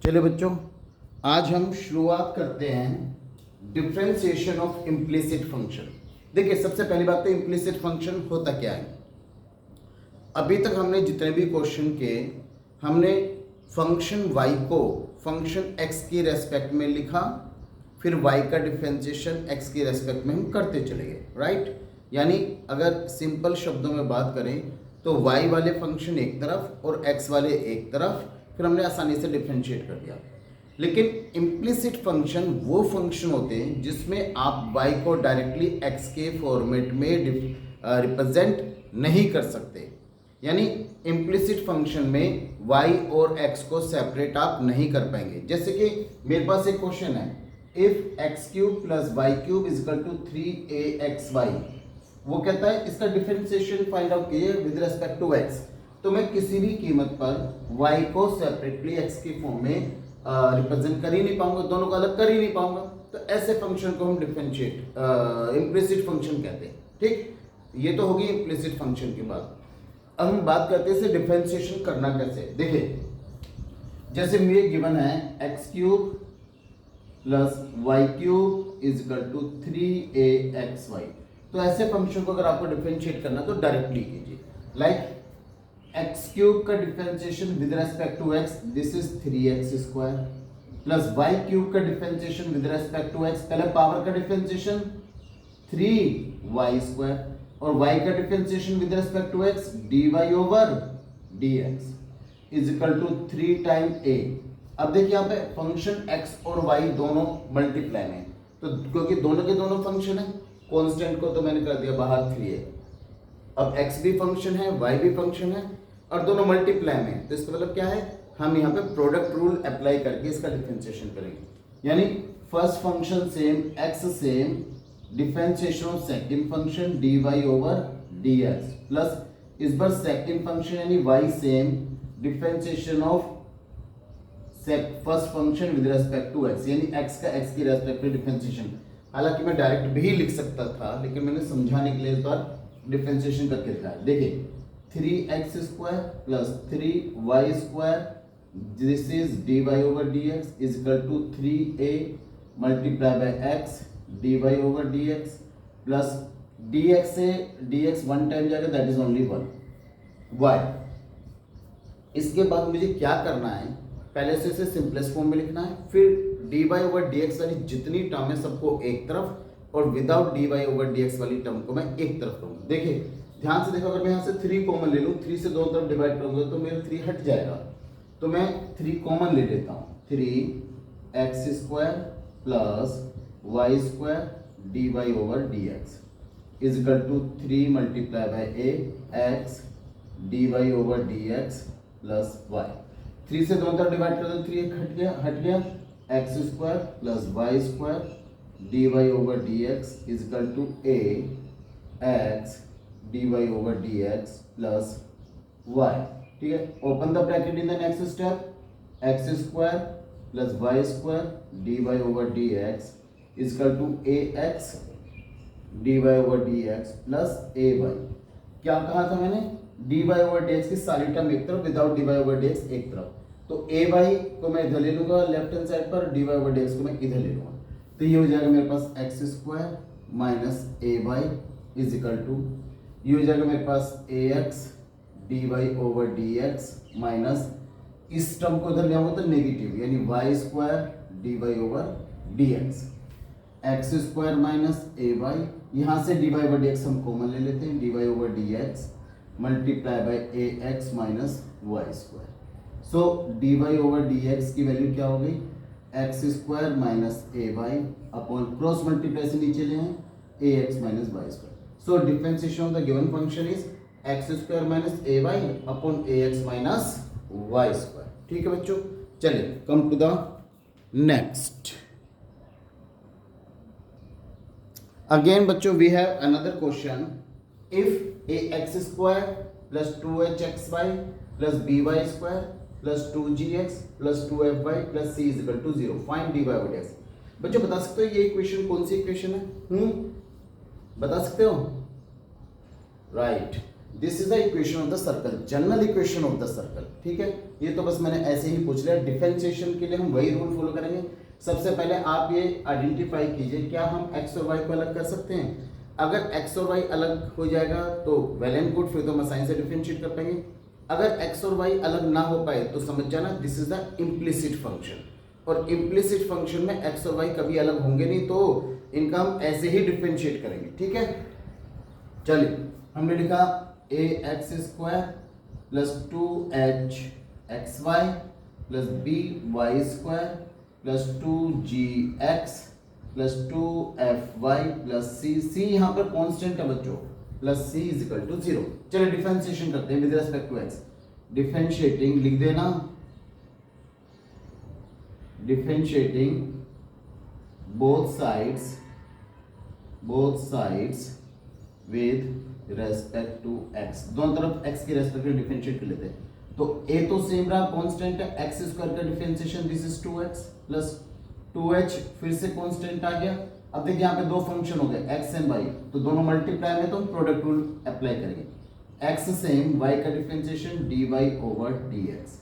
चलिए बच्चों, आज हम शुरुआत करते हैं डिफरेंशिएशन ऑफ इम्प्लिसिट फंक्शन। देखिए, सबसे पहली बात तो इम्प्लिसिट फंक्शन होता क्या है। अभी तक हमने जितने भी क्वेश्चन किए, हमने फंक्शन y को फंक्शन x की रेस्पेक्ट में लिखा, फिर y का डिफरेंशिएशन x की रेस्पेक्ट में हम करते चले गए, राइट। यानी अगर सिंपल शब्दों में बात करें तो y वाले फंक्शन एक तरफ और x वाले एक तरफ, फिर हमने आसानी से डिफरेंशिएट कर दिया। लेकिन इम्प्लिसिट फंक्शन वो फंक्शन होते हैं जिसमें आप y को डायरेक्टली x के फॉर्मेट में रिप्रेजेंट नहीं कर सकते। यानी इम्प्लिसिट फंक्शन में y और x को सेपरेट आप नहीं कर पाएंगे। जैसे कि मेरे पास एक क्वेश्चन है, if X cube plus Y cube is equal to 3axy, वो कहता है इसका डिफरेंशिएशन फाइंड आउट कीजिए विद रेस्पेक्ट टू x। तो मैं किसी भी कीमत पर y को सेपरेटली x के फॉर्म में रिप्रेजेंट कर ही नहीं पाऊंगा, दोनों को अलग कर ही नहीं पाऊंगा। तो ऐसे फंक्शन को हम डिफरेंशिएट इम्प्लिसिट फंक्शन कहते हैं। ठीक, ये तो होगी इम्प्लिसिट फंक्शन की बात। अब हम बात करते हैं इसे डिफरेंशिएशन करना कैसे। देखिए, जैसे मुझे गिवन है X cube plus Y cube is equal to 3axy। तो ऐसे फंक्शन को अगर आपको डिफरेंशिएट करना तो डायरेक्टली कीजिए। लाइक एक्स क्यूब का differentiation with respect to x, this is 3x square, plus Y cube का differentiation with respect to x, पहले पावर का डिफरेंशिएशन 3y स्क्वायर, और y का differentiation with respect to x dy over dx is equal to 3 time a। अब देखिए यहाँ पे function x और y दोनों मल्टीप्लाई में, तो क्योंकि दोनों के दोनों फंक्शन है, कांस्टेंट को तो मैंने कर दिया बाहर 3a। अब x भी फंक्शन है, y भी फंक्शन है और दोनों मल्टीप्लाई में, तो इसका मतलब क्या है, हम यहाँ पे प्रोडक्ट रूल अप्लाई करके इसका डिफरेंशिएशन करेंगे। यानी first function same, x same, differentiation of second function dy over dx, plus इस बार सेकंड फंक्शन यानी y same, differentiation of first function with respect to x, यानी x का x की रेस्पेक्ट में डिफरेंशिएशन। हालांकि मैं डायरेक्ट भी लिख सकता था, लेकिन मैंने समझाने के लिए इस बार डिफरेंशिएशन करके दिखाया। देखिए 3x square plus 3y square, this is dy over dx is equal to 3a multiply by x dy over dx, plus dx से dx वन टाइम जाएगा, दैट इज ओनली 1 y। इसके बाद मुझे क्या करना है, पहले से इसे सिंपलेस्ट फॉर्म में लिखना है, फिर dy ओवर dx वाली जितनी टर्म है सबको एक तरफ, और विदाउट dy ओवर dx वाली टर्म को मैं एक तरफ करूंगा। देखिए ध्यान से देखो, अगर मैं यहाँ से 3 कॉमन ले लूँ, 3 से दोनों तरफ डिवाइड करूंगा तो मेरा 3 हट जाएगा, तो मैं 3 कॉमन ले लेता हूँ। 3x square plus y square dy over dx is equal to 3 multiply by a x dy over dx plus y। 3 से दोनों तरफ डिवाइड कर दो, 3 हट गया, x square plus y square dy over dx is equal to a x dy over dx plus y। ठीक है, open the bracket in the next step, x square plus y square dy over dx is equal to ax dy over dx plus ay। क्या कहा था मैंने, dy over dx की सारी term एक तरफ, विदाउट dy ओवर dx एक तरफ, तो ay को मैं इधर ले लूंगा लेफ्ट हैंड साइड पर, dy ओवर dx को मैं इधर ले लूंगा, तो ये हो जाएगा मेरे पास x square minus ay is equal to, ये हो जाएगा मेरे पास ax dy over dx minus इस टर्म को इधर ले आऊंगा तो नेगेटिव, यानी y square dy over dx, x square minus ay, यहाँ से dy ओवर dx हम कॉमन ले लेते हैं, dy over dx multiply by ax minus y square. So dy over dx की वैल्यू क्या हो गई, x square minus ay upon cross multiply नीचे ले हैं ax minus y square. So differentiation of the given function is x square minus ay upon ax minus y square. ठीक है बच्चों, चलिए come to the next. Again बच्चों we have another question, if ax square plus 2hxy plus by square plus 2gx plus 2fy plus c is equal to 0, find dy over dx। बच्चों बता सकते हो ये इक्वेशन कौन सी equation है, बता सकते हो, right. This is the equation of the circle, general equation of the circle. ठीक है, ये तो बस मैंने ऐसे ही पूछ लिया। डिफरेंशिएशन के लिए हम वही रूल फॉलो करेंगे। सबसे पहले आप ये आइडेंटिफाई कीजिए, क्या हम x और y को अलग कर सकते हैं? अगर x और y अलग हो जाएगा तो वेल एंड गुड, फिर तो हम साइन से डिफरेंशिएट कर पाएंगे। अगर x और y अलग ना हो पाए तो समझ जाना this is the implicit function, और इम्प्लिसिट फंक्शन में x और y कभी अलग होंगे नहीं, तो इनका हम ऐसे ही डिफरेंशिएट करेंगे। ठीक है, चलिए हमने लिखा ax square plus 2hxy plus by square plus 2gx plus 2fy plus c यहाँ पर कांस्टेंट है बच्चों, plus c is equal to 0। चलिए डिफरेंशिएशन करते हैं with respect to x। Differentiating लिख देना, differentiating both sides with respect to x, दोनों तरफ x के रेस्पेक्ट में डिफरेंशिएट कर लेते हैं। तो a तो सेम रहा, कांस्टेंट है, x स्क्वायर का differentiation this is 2x plus 2h फिर से कांस्टेंट आ गया। अब देखिए यहाँ पे दो फंक्शन हो गए x एंड y, तो दोनों मल्टीप्लाई में तो हम प्रोडक्ट रूल अप्लाई करेंगे। x सेम, y का differentiation dy over dx।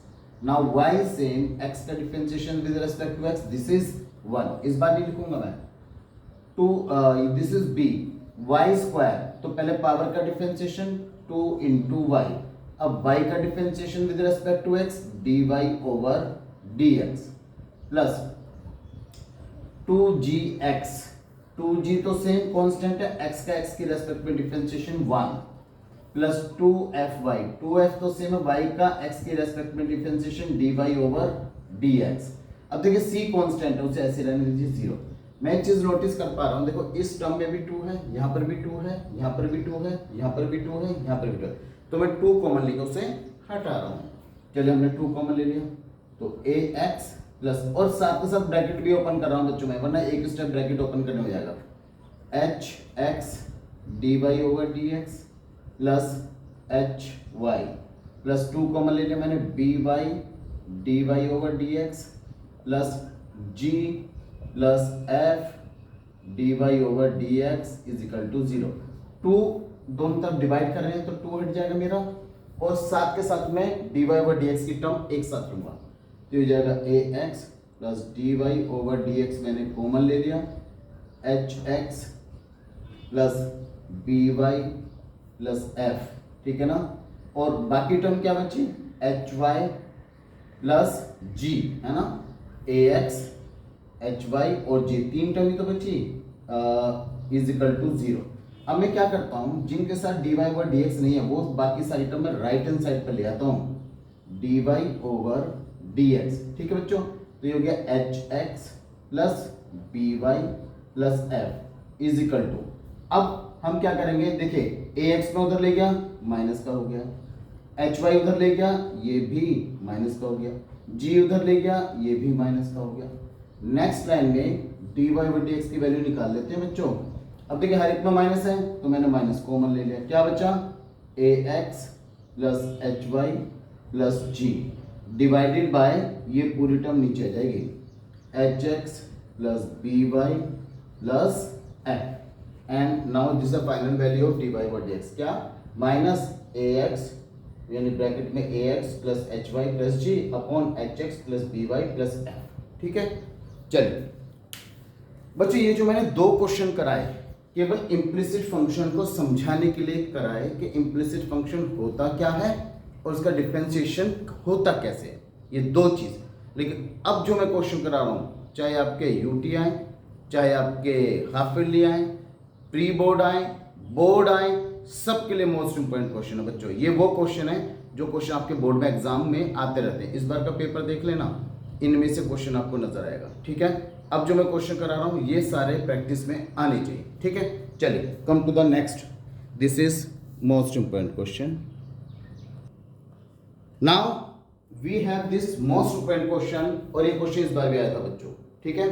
Now y same, x का differentiation with respect to x this is 1, इस बार नहीं लिखूंगा मैं, 2 this is b, y square तो पहले पावर का डिफरेंशिएशन 2 इंटू वाई, अब y का differentiation with respect to x dy over dx plus 2gx, 2g तो सेम कांस्टेंट है, x का x की रेस्पेक्ट में डिफरेंशिएशन 1 प्लस 2fy, 2f तो सेम है, y का x की रेस्पेक्ट में डिफरेंशिएशन dy ओवर dx। अब देखिए c कांस्टेंट है, उसे ऐसे रहने दीजिए 0। मैं एक चीज नोटिस कर पा रहा हूं, देखो इस टर्म में भी 2 है, यहाँ पर भी 2 है, यहाँ पर भी 2 है, यहाँ पर भी 2 है, यहाँ पर भी 2 है, तो मैं 2 कॉमन लेकर उसे हटा रहा हूँ। चलिए हमने 2 कॉमन ले लिया, तो ax प्लस, और साथ के साथ ब्रैकेट भी ओपन कर रहा हूँ बच्चों में, वरना एक स्टेप ब्रैकेट ओपन करने हो जाएगा, hx dy over dx plus hy plus 2 common ले लिया मैंने, by dy over dx plus g plus f dy over dx is equal to 0। 2 दोनों तरफ डिवाइड कर रहे हैं तो 2 हट जाएगा मेरा, और साथ के साथ में dy ओवर dx की टर्म एक साथ लूंगा, तो ये जाएगा ax plus dy over dx मैंने कॉमन ले लिया, hx plus by plus f, ठीक है ना, और बाकी टर्म क्या बची, hy प्लस g, है ना, ax hy और g, तीन टर्म ही तो बची, इज इक्वल टू 0। अब मैं क्या करता हूँ, जिनके साथ dy ओवर dx नहीं है वो बाकी सारी टर्म मैं राइट हैंड साइड पर ले आता हूँ, dy ओवर dx, ठीक है बच्चों, तो ये हो गया hx plus by plus f is equal to, अब हम क्या करेंगे, देखिए ax में उधर ले गया माइनस का हो गया, hy उधर ले गया ये भी माइनस का हो गया, g उधर ले गया ये भी माइनस का हो गया। नेक्स्ट लाइन में dy ओवर dx की वैल्यू निकाल लेते हैं बच्चों। अब देखिए हर एक में माइनस है तो मैंने माइनस कॉमन ले लिया, क्या बचा, ax plus hy plus g divided by, ये पूरी टर्म नीचे आ जाएगी, hx plus by plus f, and now this is the final value of dy over dx, क्या, माइनस ax यानी ब्रैकेट में ax plus hy plus g upon hx plus by plus f, ठीक है। चलिए बच्चों, ये जो मैंने दो क्वेश्चन कराए केवल इम्प्लिसिट फंक्शन को समझाने के लिए कराए कि इम्प्लिसिट फंक्शन होता क्या है और उसका डिफरेंशिएशन होता कैसे है, ये दो चीज। लेकिन अब जो मैं क्वेश्चन करा रहा हूँ, चाहे आपके यूटी आए, चाहे आपके हाफ ईयरली आए, प्री बोर्ड आए, बोर्ड आए, सबके लिए मोस्ट इंपोर्टेंट क्वेश्चन है बच्चों। ये वो क्वेश्चन है जो क्वेश्चन आपके बोर्ड में एग्जाम में आते रहते हैं। इस बार का पेपर देख लेना, इनमें से क्वेश्चन आपको नजर आएगा, ठीक है। अब जो मैं क्वेश्चन करा रहा हूं ये सारे प्रैक्टिस में आने चाहिए, ठीक है। चलिए come to the next, this is most important question. Now we have this most important question, और ये क्वेश्चन इस बार भी आया था बच्चों, ठीक है।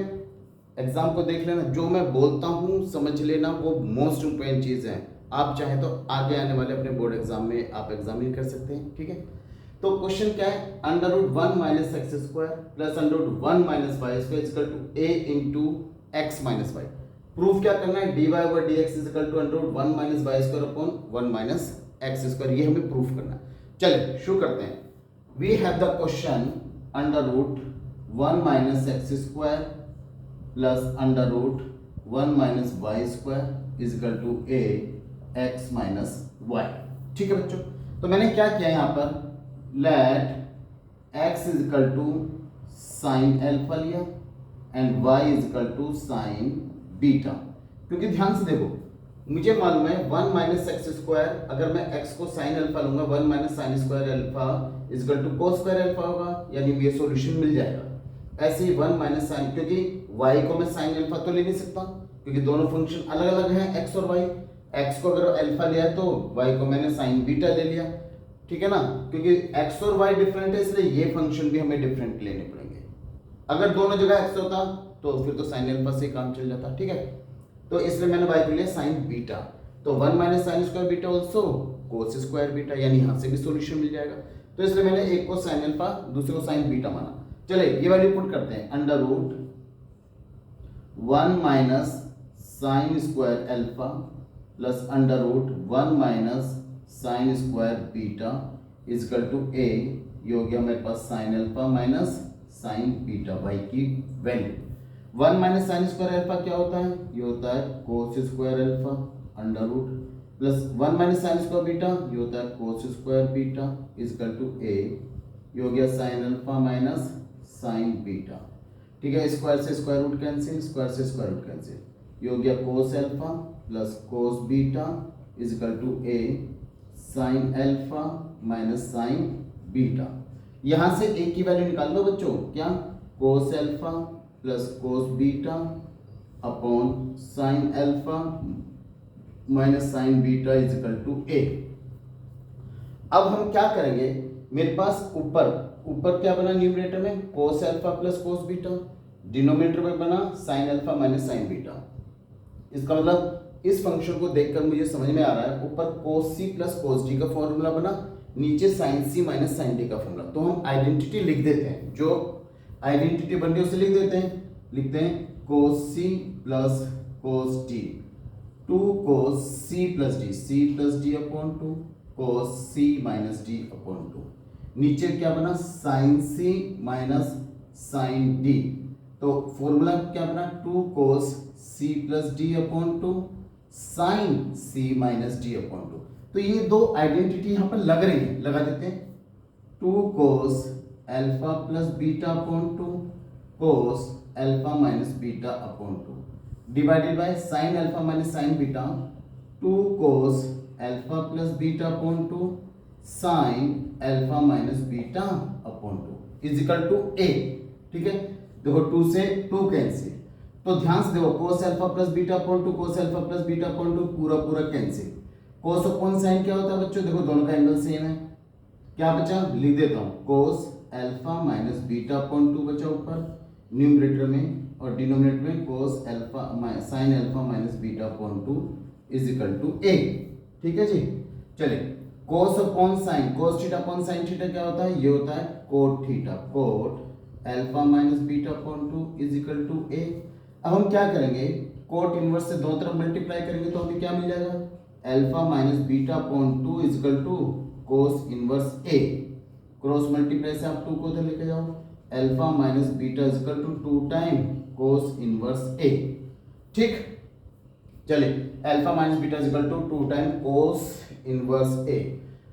एग्जाम को देख लेना, जो मैं बोलता हूं समझ लेना, वो मोस्ट इंपोर्टेंट चीज है। आप चाहे तो आगे आने वाले अपने बोर्ड एग्जाम में आप एग्जामिन कर सकते हैं, ठीक है। तो क्वेश्चन क्या है, √1 minus x square plus √1 minus Y square equal to a into X minus Y. Proof क्या करना है, dy over dx is equal to √1 minus Y square upon 1 minus x square, ये हमें प्रूफ करना है। चलिए शुरू करते हैं। We have the question under root 1 minus x square plus under root 1 minus Y square is equal to A X minus Y. ठीक है बच्चों, तो मैंने क्या किया यहाँ पर, let X is equal to sine alpha लिया and y is equal to sine beta. क्योंकि ध्यान से देखो, मुझे मालूम है 1 माइनस एक्स स्क्वायर, अगर मैं x को साइन अल्फा लूंगा 1 minus sine square alpha is equal to cos square alpha होगा, यानी ये सॉल्यूशन मिल जाएगा। ऐसे ही 1 माइनस साइन, क्योंकि y को मैं साइन अल्फा तो ले नहीं सकता क्योंकि दोनों फंक्शन अलग अलग हैं x और y। x को अगर अल्फा लिया है तो y को मैंने साइन बीटा ले लिया, ठीक है ना, क्योंकि x और y डिफरेंट है इसलिए ये फंक्शन भी हमें डिफरेंट लेने पड़ेंगे। अगर दोनों जगह x होता तो फिर तो साइन अल्फा से काम चल जाता, ठीक है। तो इसलिए मैंने y को लिया साइन बीटा, तो 1 minus sine square beta also कोस स्क्वायर बीटा, यानी यहाँ से भी सॉल्यूशन मिल जाएगा। तो इसलिए मैंने एक को साइन अल्फा दूसरे को साइन बीटा माना। चले ये वैल्यू पुट करते हैं, under root 1 minus sine square alpha plus under root 1 minus sine square beta is equal to A, ये हो गया हमारे पास sine alpha minus sine beta Y की value. 1 minus sine square alpha क्या होता है, ये होता है cos square alpha under root plus 1 minus sine square beta, ये होता है cos square beta is equal to A, ये हो गया sine alpha minus sine beta. ठीक है, स्क्वायर से स्क्वायर रूट कैंसिल, स्क्वायर से स्क्वायर रूट कैंसिल, ये हो गया cos alpha plus cos beta is equal to A sine alpha minus sine beta. यहां से ए की वैल्यू निकाल लो बच्चों, क्या, cos alpha plus cos beta upon sine alpha minus sine beta is equal to A. अब हम क्या करेंगे, मेरे पास ऊपर क्या बना न्यूमरेटर में, cos alpha plus cos beta, denominator में बना sign alpha minus sine beta. इसका मतलब इस फंक्शन को देखकर मुझे समझ में आ रहा है, ऊपर कोस सी प्लस कोस डी का फॉर्मूला बना, नीचे sign C minus sine D का फॉर्मूला। तो हम आइडेंटिटी लिख देते हैं, जो आइडेंटिटी बन रही है उसे लिख देते हैं, लिखते हैं cos C plus cos D, 2 cos C plus D upon 2 cos C minus D upon 2। नीचे क्या बना, sine C minus sine D, तो फॉर्मूला क्या बना, 2 cos C plus D upon 2 sine C minus D upon 2। तो ये दो identity यहां पर लग रही है, लगा देते हैं, 2 cos alpha plus beta upon 2 cos alpha minus beta upon 2 divided by sine alpha minus sine beta, 2 cos alpha plus beta upon 2 sine alpha minus beta upon 2 is equal to A. ठीक है, देखो 2 से 2 cancel, तो ध्यान से देखो कोस alpha plus beta upon 2 cos alpha plus beta upon 2 पूरा cancel. कोस upon sign क्या होता है बच्चों, देखो दोनों का एंगल सेम है, क्या बचा, लिख देता हूं, cos alpha minus beta upon 2 बचा ऊपर न्यूमरेटर में, और डिनोमिनेटर में cos alpha sine alpha minus beta upon 2 is equal to A. ठीक है जी, चलिए cos upon sine, cos theta upon sine theta क्या होता है, ये होता है cot theta, cot alpha minus beta upon 2 is equal to A. अब हम क्या करेंगे, कोट इनवर्स से दोनों तरफ मल्टीप्लाई करेंगे तो हमें क्या मिल जाएगा, alpha minus beta upon 2 is equal to cos inverse A, cross multiply से आप 2 को उधर लेके जाओ, alpha minus beta is equal to 2 time cos inverse A. ठीक, चलिए alpha minus beta is equal to 2 time cos inverse A.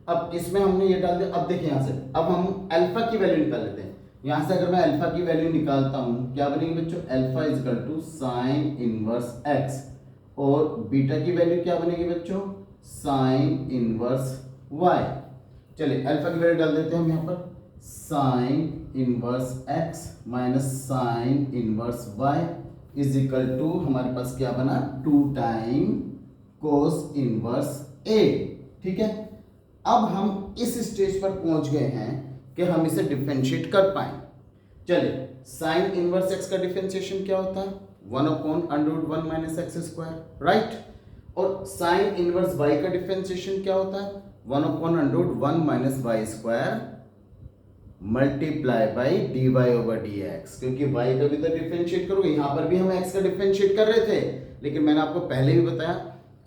अब इसमें हमने ये डाल दिया, अब देखिए यहाँ से अब हम अल्फा की वैल्यू निकाल लेते हैं। यहाँ से अगर मैं अल्फा की वैल्यू निकालता हूँ क्या बनेगी बच्चों, alpha is equal to sine inverse X, और बीटा की वैल्यू क्या बनेगी बच्चों, साइन इनवर्स वाई। चलिए अल्फा की वैल्यू डाल देते हैं हम यहाँ पर, sine inverse X minus sine inverse Y is equal to हमारे पास क्या बना, 2 टाइम कोस इनवर्स ए। ठीक है, अब हम इस स्टेज पर पहुंच गए हैं कि हम इसे डिफरेंशिएट कर पाए। चलिए साइन इनवर्स एक्स का डिफरेंशिएशन क्या होता है, 1 upon under root 1 minus x square, right. और साइन इनवर्स वाई का डिफरेंशिएशन क्या होता है, 1 upon under root 1 minus Y square multiply by D Y over D X, क्योंकि वाई का भी तो डिफरेंशिएट करोगे, यहाँ पर भी हम एक्स का डिफरेंशिएट कर रहे थे, लेकिन मैंने आपको पहले भी बताया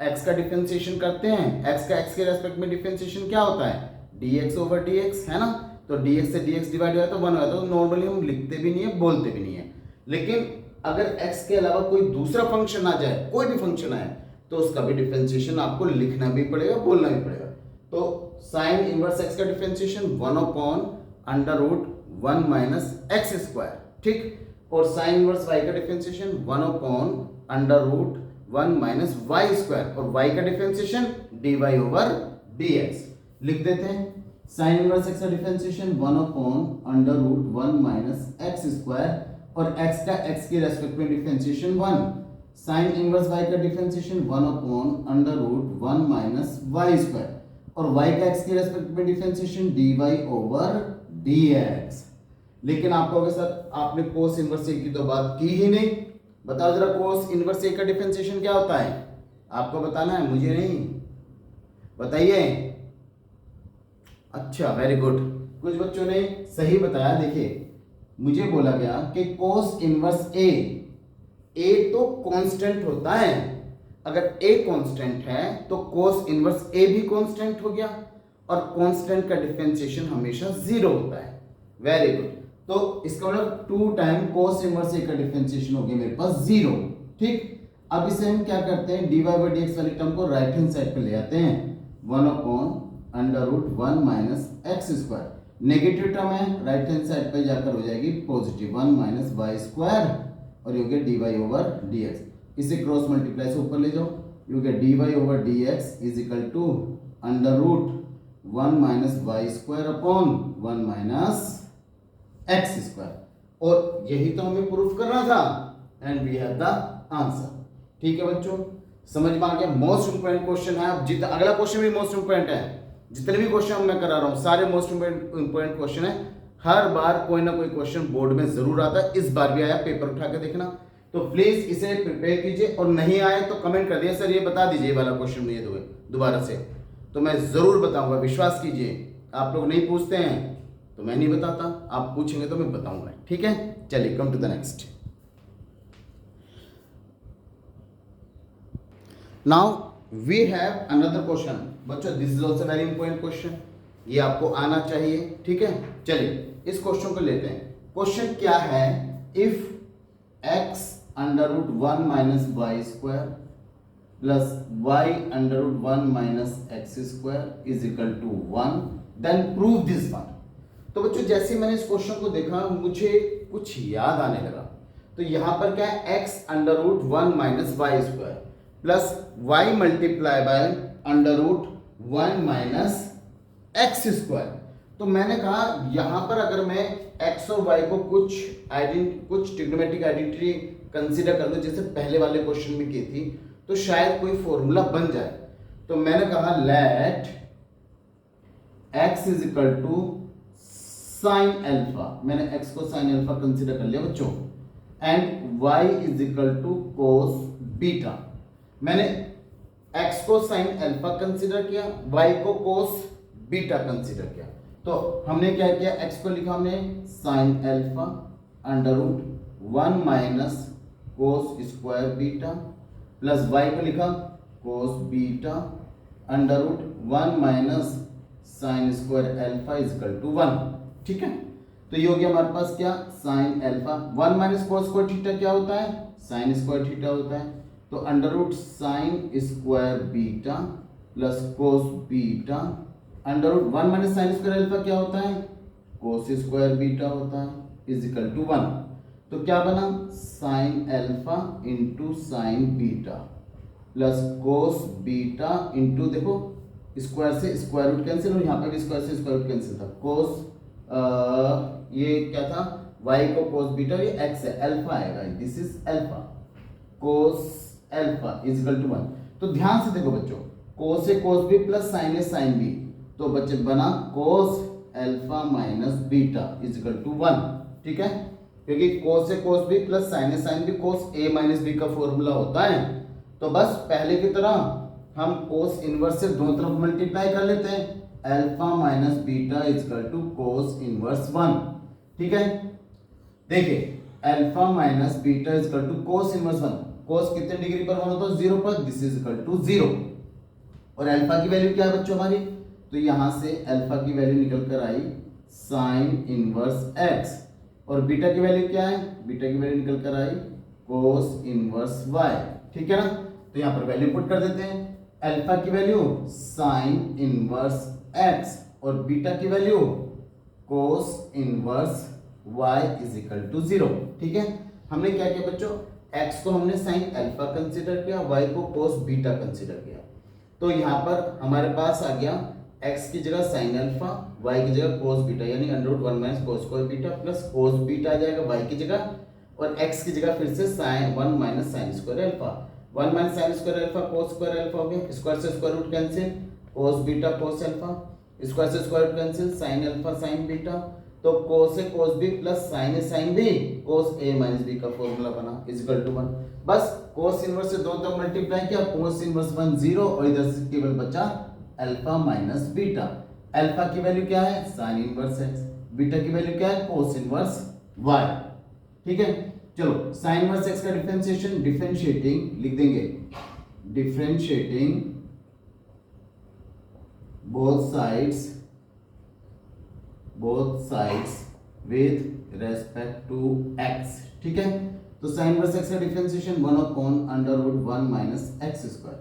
एक्स का डिफरेंशिएशन करते हैं, एक्स का एक्स के रेस्पेक्ट में डिफरेंशिएशन क्या होता है, dx ओवर dx, है ना। तो dx से dx डिवाइड हुआ तो 1 हुआ, तो नॉर्मली हम लिखते भी नहीं है, बोलते भी नहीं है। लेकिन अगर x के अलावा कोई दूसरा फंक्शन आ जाए, कोई भी फंक्शन आए, तो उसका भी डिफरेंशिएशन आपको लिखना भी पड़ेगा, बोलना भी पड़ेगा। तो साइन इनवर्स x का डिफरेंशिएशन 1/√1 माइनस एक्स स्क्वायर, ठीक। और साइन इनवर्स y का डिफरेंशिएशन 1/√1 माइनस वाई स्क्वायर, और y का डिफरेंशिएशन dy ओवर dx। लिख देते हैं साइन इनवर्स x का डिफरेंशिएशन 1/√1 माइनस एक्स स्क्वायर, और x का x के रेस्पेक्ट में डिफरेंशिएशन 1। साइन इनवर्स y का डिफरेंशिएशन 1/√1 माइनस वाई स्क्वायर, और y का x के रेस्पेक्ट में डिफरेंशिएशन dy ओवर dx। लेकिन आपको अगर सर आपने कोस इनवर्स ए की तो बात की ही नहीं, बताओ जरा कोस इनवर्स ए का डिफरेंशिएशन क्या होता है, आपको बताना है, मुझे नहीं, बताइए। अच्छा, वेरी गुड, कुछ बच्चों ने सही बताया। देखिए मुझे बोला गया कि कोस इनवर्स ए तो कांस्टेंट होता है, अगर ए कांस्टेंट है तो कोस इनवर्स ए भी कांस्टेंट हो गया, और कांस्टेंट का डिफरेंशिएशन हमेशा 0 होता है। वेरी गुड, तो इसका मतलब 2 टाइम कोस इनवर्स ए का डिफरेंशिएशन हो गया मेरे पास 0, ठीक। अब इसे हम क्या करते हैं, dy बाई dx वाली टर्म को राइट हैंड साइड पे ले आते हैं, 1/√1 minus x square, negative term है, राइट हैंड साइड पे जाकर हो जाएगी पॉजिटिव 1 माइनस वाई स्क्वायर, और ये हो गया dy ओवर dx। इसे क्रॉस मल्टीप्लाई से ऊपर ले जाओ, ये हो गया dy over dx is equal to √1 minus Y square upon 1 minus x square, और यही तो हमें प्रूफ करना था, and we have the answer. ठीक है बच्चों, समझ में आ गया। मोस्ट इंपोर्टेंट क्वेश्चन है, अब जितना अगला क्वेश्चन भी मोस्ट इंपोर्टेंट है, जितने भी क्वेश्चन मैं करा रहा हूं सारे मोस्ट इंपोर्टेंट क्वेश्चन है। हर बार कोई ना कोई क्वेश्चन बोर्ड में जरूर आता है, इस बार भी आया, पेपर उठा के देखना। तो प्लीज इसे प्रिपेयर कीजिए, और नहीं आए तो कमेंट कर दिए, सर ये बता दीजिए ये वाला क्वेश्चन मुझे दोबारा से, तो मैं जरूर बताऊंगा, विश्वास कीजिए। आप लोग नहीं पूछते हैं तो मैं नहीं बताता, आप पूछेंगे तो मैं बताऊंगा, ठीक है। चलिए come to the next. Now we have another question बच्चों, this is also very important question, ये आपको आना चाहिए, ठीक है। चलिए इस क्वेश्चन को लेते हैं। क्वेश्चन क्या है, if x√1 minus Y square plus y√1 minus x square is equal to 1, then prove this one. तो बच्चों जैसे मैंने इस क्वेश्चन को देखा मुझे कुछ याद आने लगा। तो यहां पर क्या है, x√1 minus Y square plus y multiply by √1 minus x square. तो मैंने कहा यहां पर अगर मैं x और y को कुछ ट्रिग्नोमेट्रिक आइडेंटिटी कंसीडर कर लो, जैसे पहले वाले क्वेश्चन में की थी, तो शायद कोई फॉर्मूला बन जाए। तो मैंने कहा let x is equal to sine alpha, मैंने x को साइन अल्फा कंसीडर कर लिया बच्चों, and y is equal to cos beta. मैंने x को साइन अल्फा कंसीडर किया, y को कोस बीटा कंसीडर किया। तो हमने क्या किया, x को लिखा हमने sine alpha √1 minus cos square beta, plus y को लिखा cos beta √1 minus sine square alpha is equal to 1, ठीक है। तो ये हो गया हमारे पास क्या, sign alpha, 1 minus cos square theta क्या होता है, साइन स्क्वायर थीटा होता है। तो under sign square beta plus cos beta √1 minus sine square alpha क्या होता है, कोस स्क्वायर बीटा होता है, इज इक्वल टू 1। तो क्या बना, sine alpha into sine beta plus cos beta into, देखो स्क्वायर से स्क्वायर रूट कैंसिल, और यहाँ पर भी स्क्वायर से स्क्वायर रूट कैंसिल था, कोस ये क्या था, y को कोस बीटा, ये x है, अल्फा आएगा, this is alpha, cos alpha is equal to 1। तो ध्यान से देखो बच्चों, कोस से cos B plus sine A sine B, तो बच्चे बना cos alpha minus beta is equal to 1, ठीक है। क्योंकि कोस से cos B plus sine A sine B cos A minus B का फॉर्मूला होता है। तो बस पहले की तरह हम कोस इनवर्स से दोनों तरफ मल्टीप्लाई कर लेते हैं, alpha minus beta is equal to cos inverse 1, ठीक है। देखिए alpha minus beta is equal to cos inverse 1, cos कितने डिग्री पर 1 होता है 0 पर, दिस इज इक्वल टू 0। और अल्फा की वैल्यू क्या है बच्चों हमारी, तो यहां से अल्फा की वैल्यू निकल कर आई साइन इनवर्स x, और बीटा की वैल्यू क्या है, बीटा की वैल्यू निकल कर आई कोस इनवर्स y। ठीक है ना, तो यहां पर वैल्यू पुट कर देते हैं, अल्फा की वैल्यू साइन इनवर्स x और बीटा की value cos inverse y is equal to 0। ठीक है, हमने क्या किया बच्चों, x को हमने साइन अल्फा कंसीडर किया, y को कोस बीटा कंसीडर किया। तो यहाँ पर हमारे पास आ गया x की जगह साइन अल्फा, y की जगह कोस बीटा, यानी √1 minus cos square beta plus cos beta आ जाएगा y की जगह, और x की जगह फिर से sine 1 minus sine square alpha, 1 minus sine square alpha cos square alpha हो गया, स्क्वायर से square root cancel, cos beta cos alpha, square से square root cancel, sine alpha sine beta, तो कोस से cos B plus sine A sine B, cos A minus B का formula बना is equal to 1। बस cos inverse से दो तक multiply किया, कोस इनवर्स 1 0, और इधर से केवल बचा अल्फा माइनस बीटा। अल्फा की वैल्यू क्या है साइन इनवर्स x, बीटा की वैल्यू क्या है कोस इनवर्स y। ठीक है, चलो साइन इनवर्स x का डिफरेंशिएशन, डिफरेंशिएटिंग लिख देंगे, differentiating both sides with respect to x। ठीक है, तो साइन इनवर्स x का differentiation 1 upon √1 minus x square.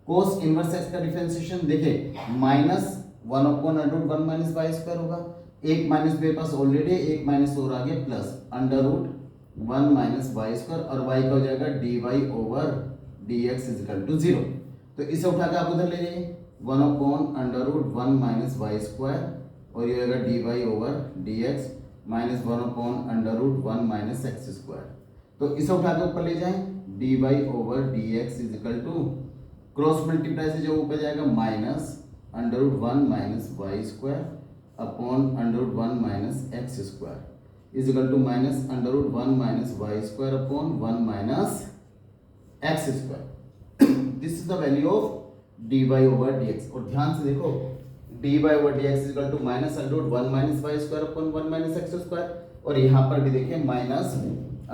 Cos inverse x का डिफरेंशिएशन देखिए minus 1 upon √1 minus Y square होगा, एक माइनस मेरे पास ऑलरेडी, एक माइनस और आ गया प्लस √1 माइनस वाई स्क्वायर, और y का हो जाएगा dy over dx is equal to 0। तो इसे उठा के आप उधर ले जाइए, 1 अपॉन √1 माइनस वाई स्क्वायर, और ये होगा dy over dx minus 1 upon √1 minus x square. तो इसे उठा के ऊपर ले जाएं, dy over dx is equal to cross multiply से जो ऊपर जाएगा minus √1 minus Y square upon √1 minus x square is equal to minus √1 minus Y square upon 1 minus x square. This is the value of dy over dx। और ध्यान से देखो dy over dx is equal to minus √1 minus Y square upon 1 minus x square, और यहाँ पर भी देखिए minus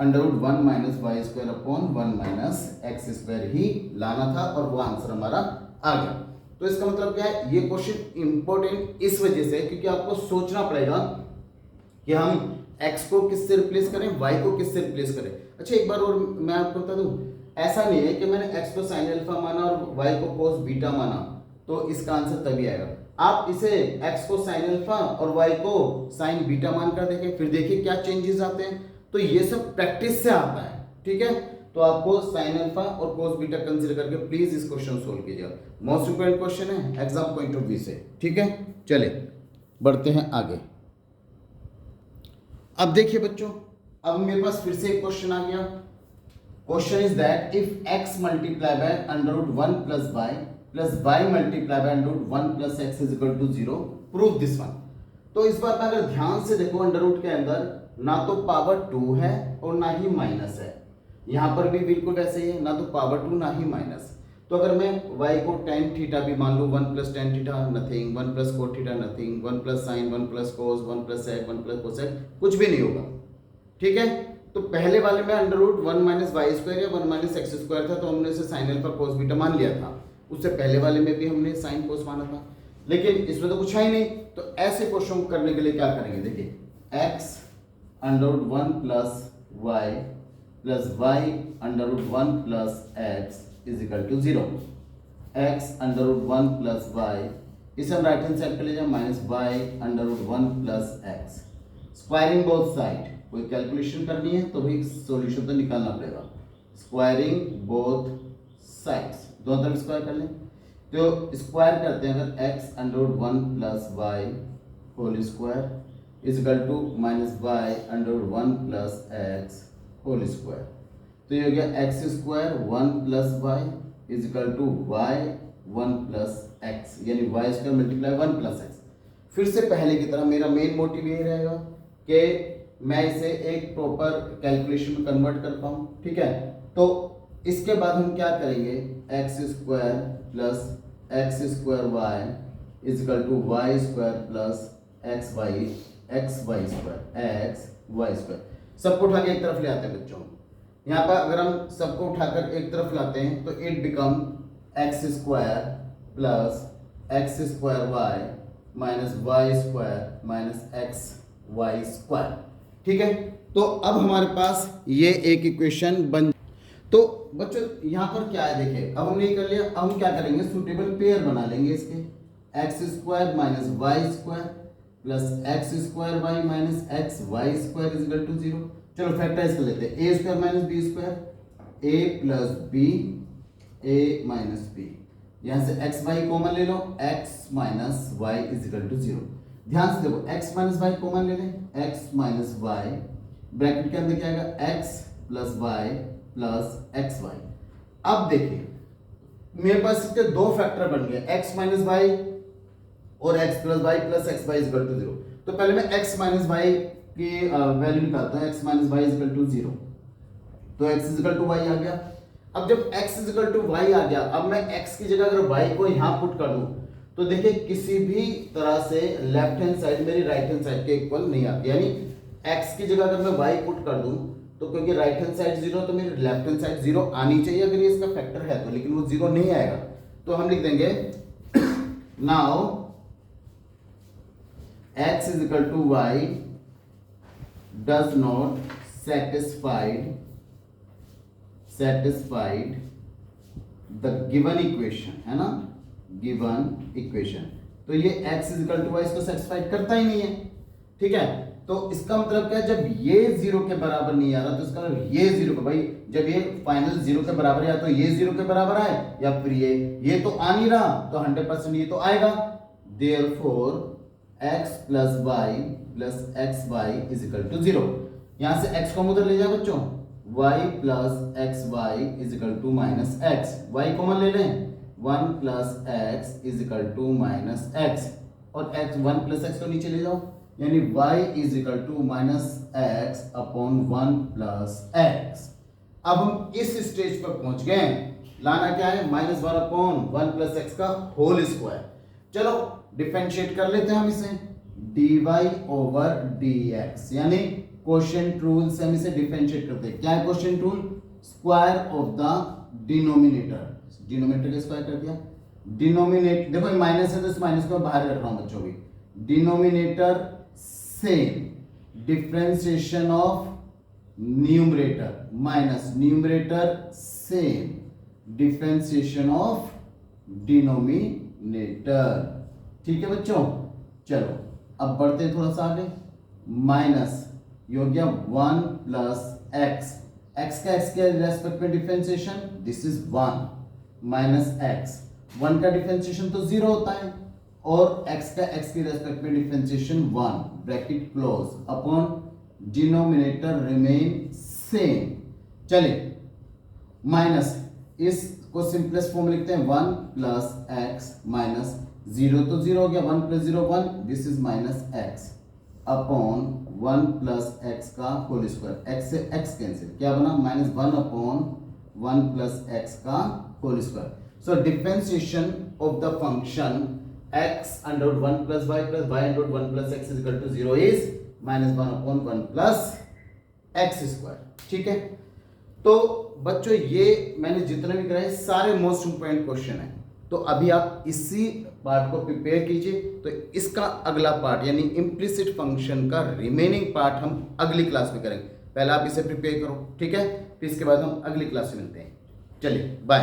√1 minus Y square upon 1 minus x square ही लाना था, और वो आंसर हमारा आ गया। तो इसका मतलब क्या है, ये क्वेश्चन इंपॉर्टेंट इस वजह से क्योंकि आपको सोचना पड़ेगा कि हम x को किससे रिप्लेस करें, y को किससे रिप्लेस करें। अच्छा एक बार और मैं आपको बता दूं, ऐसा नहीं है कि मैंने x को साइन अल्फा माना और y को कोस बीटा माना तो इसका आंसर तभी आएगा। आप इसे x को साइन अल्फा और y को साइन बीटा मानकर देखें, फिर देखिए क्या चेंजेस आते हैं। तो ये सब प्रैक्टिस से आता है। ठीक है, तो आपको साइन अल्फा और कोस बीटा कंसीडर करके प्लीज इस क्वेश्चन सोल्व कीजिएगा, मोस्ट इंपोर्टेंट क्वेश्चन है एग्जाम पॉइंट ऑफ व्यू से। ठीक है, चले बढ़ते हैं आगे। अब देखिए बच्चों, अब मेरे पास फिर से एक क्वेश्चन आ गया। Question is that if x multiply by √1 plus y multiply by √1 plus x is equal to 0, prove this one. तो इस बार अगर ध्यान से देखो, अंडर रूट के अंदर ना तो पावर 2 है और ना ही माइनस है, यहां पर भी बिल्कुल वैसे ही है, ना तो पावर 2 ना ही माइनस। तो अगर मैं y को tan थीटा भी मान लूँ, 1 plus tan theta nothing, 1 plus cot theta nothing, 1 plus sine, 1 plus cos, 1 plus sec, 1 plus cosec, कुछ भी नहीं होगा। ठीक है, तो पहले वाले में √1 माइनस वाई स्क्वायर या 1 माइनस एक्स स्क्वायर था, तो हमने इसे साइन अल्फा कोस बीटा मान लिया था। उससे पहले वाले में भी हमने साइन कोस माना था, लेकिन इसमें तो कुछ है ही नहीं। तो ऐसे क्वेश्चन को करने के लिए क्या करेंगे, देखिए x √1 plus y plus y √1 plus x is equal to 0। x √1 plus y, इसे हम राइट हैंड साइड पे ले जाए, minus y √1 plus x, squaring both side. कोई कैलकुलेशन करनी है तो भी सॉल्यूशन तो निकालना पड़ेगा। स्क्वायरिंग बोथ साइड्स, दोनों तरफ स्क्वायर कर लें। तो स्क्वायर करते हैं अगर x √1 plus y whole square is equal to minus y √1 plus x whole square. तो ये हो गया x square 1 plus y is equal to y 1 plus x, यानी y square multiply 1 plus x। फिर से पहले की तरह मेरा मेन मोटिव ये रहेगा कि मैं इसे एक प्रॉपर कैलकुलेशन में कन्वर्ट कर पाऊँ। ठीक है, तो इसके बाद हम क्या करेंगे, x square plus x square y is equal to y square plus x Y square, x Y square सबको उठा के एक तरफ ले आते हैं बच्चों। यहाँ पर अगर हम सबको उठाकर एक तरफ लाते हैं तो it become x square plus x square Y minus Y square minus x Y square. ठीक है, तो अब हमारे पास ये एक इक्वेशन बन। तो बच्चों यहाँ पर क्या है, देखिए अब हमने ये कर लिया, अब हम क्या करेंगे, सुटेबल पेयर बना लेंगे इसके, X square minus Y square plus x square Y minus x Y square is equal to 0। चलो फैक्टराइज कर लेते हैं, A square minus B square, A plus B A minus B, यहाँ से एक्स वाई कॉमन ले लो, X minus Y is equal to 0। ध्यान से देखो, एक्स माइनस वाई कॉमन ले लें, एक्स माइनस वाई ब्रैकेट के अंदर क्या आएगा, X plus Y plus x Y. अब देखिए मेरे पास इसके दो फैक्टर बन गए, एक्स माइनस वाई और X plus Y plus x Y is equal to 0। तो पहले मैं एक्स माइनस वाई की वैल्यू निकालता हूं, X minus Y is equal to 0, तो X is equal to Y आ गया। अब जब x is equal to Y आ गया, अब मैं x की जगह अगर y को यहां पुट कर दूं तो देखिए किसी भी तरह से लेफ्ट हैंड साइड मेरी राइट हैंड साइड के इक्वल नहीं आती, यानी x की जगह अगर मैं y पुट कर दूं तो क्योंकि राइट हैंड साइड 0 तो मेरी लेफ्ट हैंड साइड 0 आनी चाहिए अगर ये इसका फैक्टर है तो, लेकिन वो 0 नहीं आएगा। तो हम लिख देंगे now x is equal to y does not satisfied the given equation, है ना, given equation। तो ये x is equal to y इसको सेटिस्फाइड करता ही नहीं है। ठीक है, तो इसका मतलब क्या है, जब ये 0 के बराबर नहीं आ रहा तो इसका मतलब ये 0 का, भाई जब ये फाइनल 0 के बराबर है, या तो ये 0 के बराबर आए या फिर ये तो आ नहीं रहा, तो 100% ये तो आएगा। therefore x plus Y plus x Y is equal to 0। यहां से x को हम उधर ले जाए बच्चों, y plus x Y is equal to minus x, Y common ले लें, 1 plus x is equal to minus x, और x 1 प्लस एक्स को नीचे ले जाओ, यानी y is equal to minus x upon 1 plus x. अब हम इस स्टेज पर पहुंच गए, लाना क्या है, माइनस 1 अपॉन 1 प्लस एक्स का होल स्क्वायर। चलो डिफरेंशिएट कर लेते हैं हम इसे, dy ओवर dx, यानी क्वोशिएंट रूल से हम इसे डिफरेंशिएट करते हैं। क्या है quotient rule, square of the denominator, denominator का स्क्वायर कर दिया, डिनोमिनेटर देखो माइनस है तो इस माइनस को बाहर रख रहा हूं बच्चों भी, denominator same, differentiation of numerator minus numerator same, differentiation of denominator. ठीक है बच्चों, चलो अब बढ़ते हैं थोड़ा सा आगे, माइनस ये हो गया 1 प्लस एक्स, एक्स का एक्स के रेस्पेक्ट में differentiation, this is 1 minus x, 1 का डिफरेंशिएशन तो 0 होता है, और x का x की रेस्पेक्ट में differentiation 1 bracket close upon denominator remain same. चलिए माइनस, इसको सिंपलेस्ट फॉर्म लिखते हैं, 1 प्लस एक्स माइनस 0 तो 0 हो गया, 1 plus 0 1, this is minus x upon 1 plus x का होल स्क्वायर, एक्स से एक्स कैंसिल, क्या बना, माइनस 1 अपॉन 1 प्लस एक्स का whole square. So differentiation of the function x under 1 plus y plus y under 1 plus x is equal to 0 is minus 1 upon 1 plus x square। ठीक है, तो बच्चों ये मैंने जितने भी कराए सारे मोस्ट इंपोर्टेंट क्वेश्चन हैं, तो अभी आप इसी पार्ट को प्रिपेयर कीजिए, तो इसका अगला पार्ट यानी इम्प्लिसिट फंक्शन का रिमेनिंग पार्ट हम अगली क्लास में करेंगे। पहले आप इसे प्रिपेयर करो, ठीक है, फिर इसके बाद हम अगली क्लास में मिलते हैं। चलिए बाय।